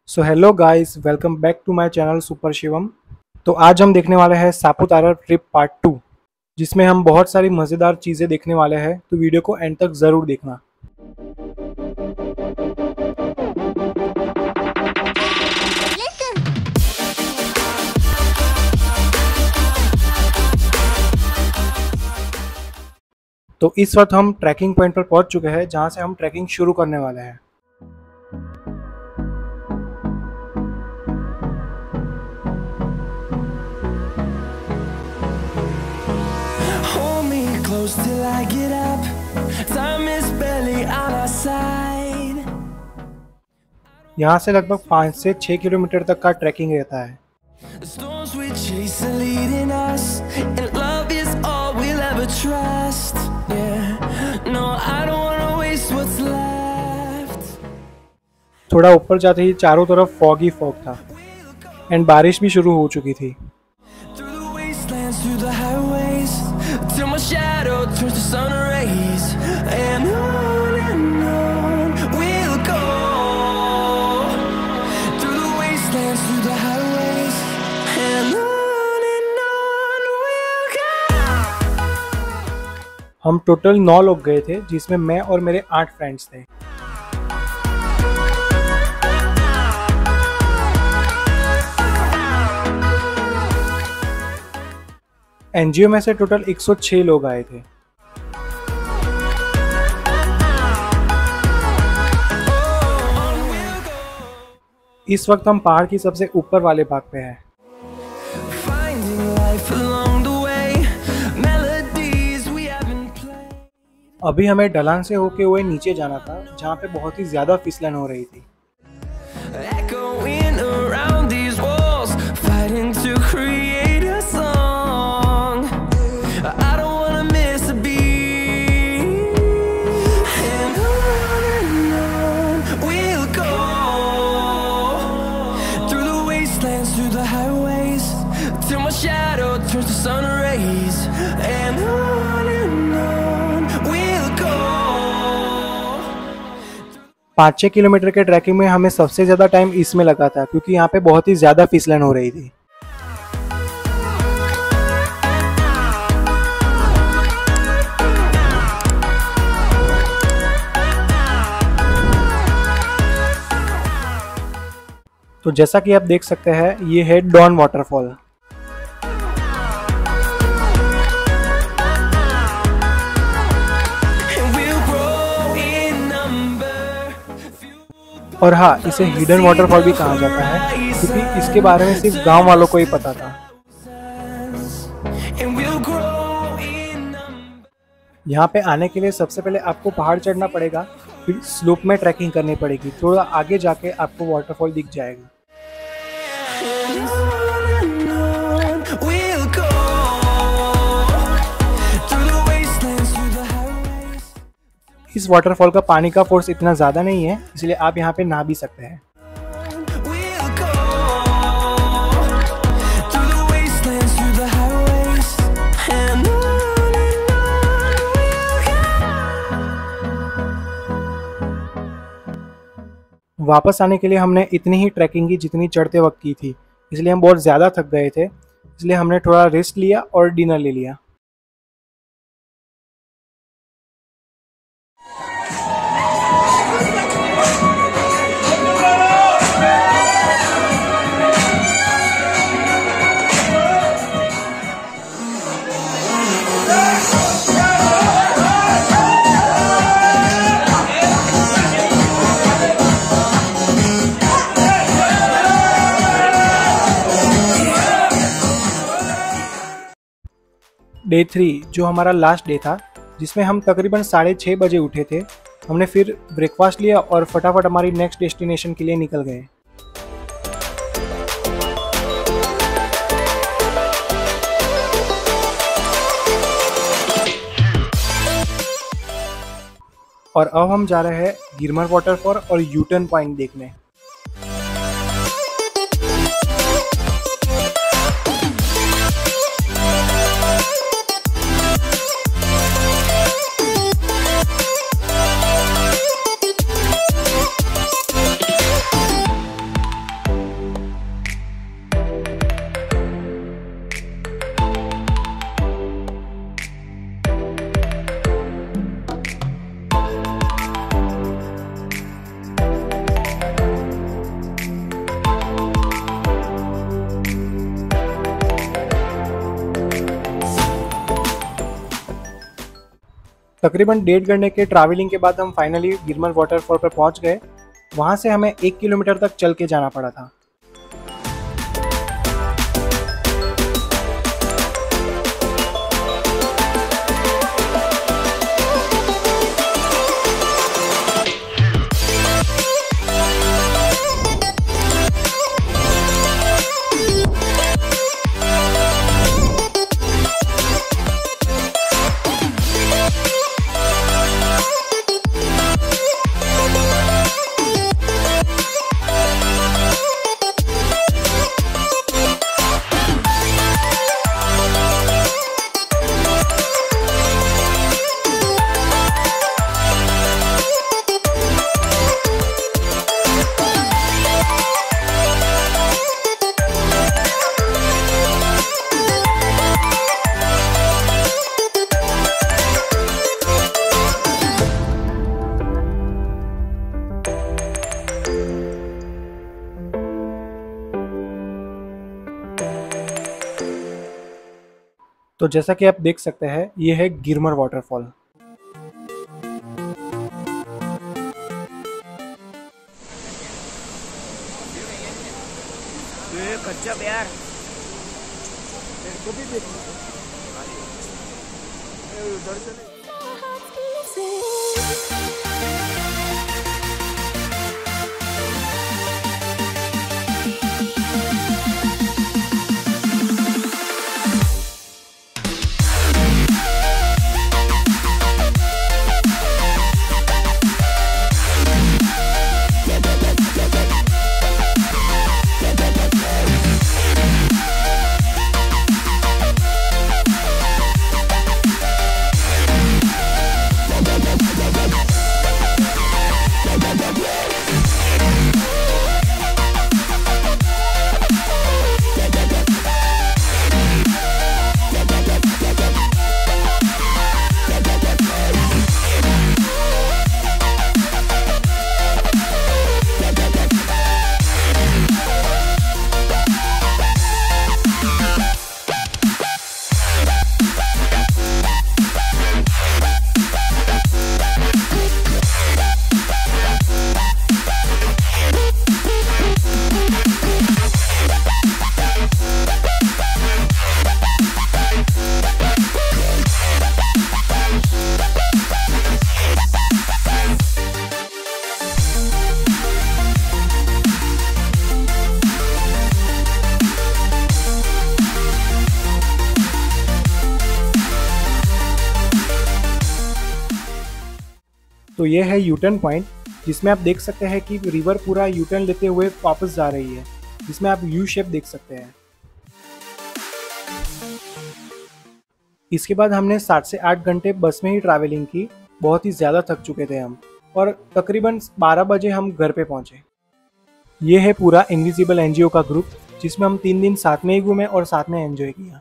So hello guys, welcome back to my channel super Shivam. तो आज हम देखने वाले हैं सापुतारा ट्रिप पार्ट 2, जिसमें हम बहुत सारी मज़ेदार चीज़ें देखने वाले हैं। तो वीडियो को एंड तक ज़रूर देखना। तो इस वक्त हम ट्रैकिंग पॉइंट पर पहुंच चुके हैं, जहां से हम ट्रैकिंग शुरू करने वाले हैं। Till I get up, time is barely on our side. यहाँ से लगभग 5 से 6 किलोमीटर तक का ट्रैकिंग रहता है। The storms we chase are leading us, and love is all we'll ever trust. Yeah, no, I don't wanna waste what's left. थोड़ा ऊपर जाते ही चारों तरफ फॉग ही फॉग था एंड बारिश भी शुरू हो चुकी थी। Through the wastelands, through the highways, till my shadow turns to sun rays, and on we'll go. Through the wastelands, through the highways, and on we'll go. हम टोटल 9 लोग गए थे, जिसमें मैं और मेरे 8 फ्रेंड्स थे। एनजीओ में से टोटल 106 लोग आए थे। इस वक्त हम पहाड़ की सबसे ऊपर वाले भाग पे हैं। Finding life along the way, melodies we haven't played. अभी हमें ढलान से होके हुए नीचे जाना था, जहाँ पे बहुत ही ज्यादा फिसलन हो रही थी। Echoing around these walls, fighting to create a song. I don't wanna miss a beat. And on we'll go. Through the wastelands, through the highways, till my shadow turns to sun rays. And on we'll go. 5-6 kilometre के trekking में हमें सबसे ज़्यादा time इसमें लगा था, क्योंकि यहाँ पे बहुत ही ज़्यादा फिसलन हो रही थी। तो जैसा कि आप देख सकते हैं, ये है डॉन वाटरफॉल। और हाँ, इसे हिडन वाटरफॉल भी कहा जाता है, क्योंकि इसके बारे में सिर्फ गांव वालों को ही पता था। यहाँ पे आने के लिए सबसे पहले आपको पहाड़ चढ़ना पड़ेगा, फिर स्लोप में ट्रैकिंग करनी पड़ेगी। थोड़ा आगे जाके आपको वाटरफॉल दिख जाएगा। इस वाटरफॉल का पानी का फोर्स इतना ज़्यादा नहीं है, इसलिए आप यहाँ पे नहा भी सकते हैं। वापस आने के लिए हमने इतनी ही ट्रैकिंग की जितनी चढ़ते वक्त की थी, इसलिए हम बहुत ज़्यादा थक गए थे। इसलिए हमने थोड़ा रेस्ट लिया और डिनर ले लिया। डे 3 जो हमारा लास्ट डे था, जिसमें हम तकरीबन 6:30 बजे उठे थे। हमने फिर ब्रेकफास्ट लिया और फटाफट हमारी नेक्स्ट डेस्टिनेशन के लिए निकल गए। और अब हम जा रहे हैं गिरमर वाटरफॉल और यूटर्न पॉइंट देखने। तकरीबन 1.5 घंटे के ट्रैवलिंग के बाद हम फाइनली गिरमर वाटरफॉल पर पहुंच गए। वहां से हमें 1 किलोमीटर तक चल के जाना पड़ा था। तो जैसा कि आप देख सकते हैं, ये है गिरमर वाटरफॉल। गजब यार, उधर चले। तो ये है यूटर्न पॉइंट, जिसमें आप देख सकते हैं कि रिवर पूरा यूटर्न लेते हुए वापस जा रही है, जिसमें आप यू शेप देख सकते हैं। इसके बाद हमने 7 से 8 घंटे बस में ही ट्रैवलिंग की। बहुत ही ज़्यादा थक चुके थे हम, और तकरीबन 12 बजे हम घर पे पहुंचे। ये है पूरा इनविजिबल एनजीओ का ग्रुप, जिसमें हम 3 दिन साथ में ही घूमे और साथ में एंजॉय किया।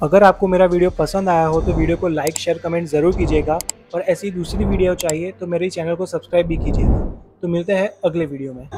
अगर आपको मेरा वीडियो पसंद आया हो तो वीडियो को लाइक, शेयर, कमेंट ज़रूर कीजिएगा, और ऐसी दूसरी वीडियो चाहिए तो मेरे चैनल को सब्सक्राइब भी कीजिएगा। तो मिलते हैं अगले वीडियो में।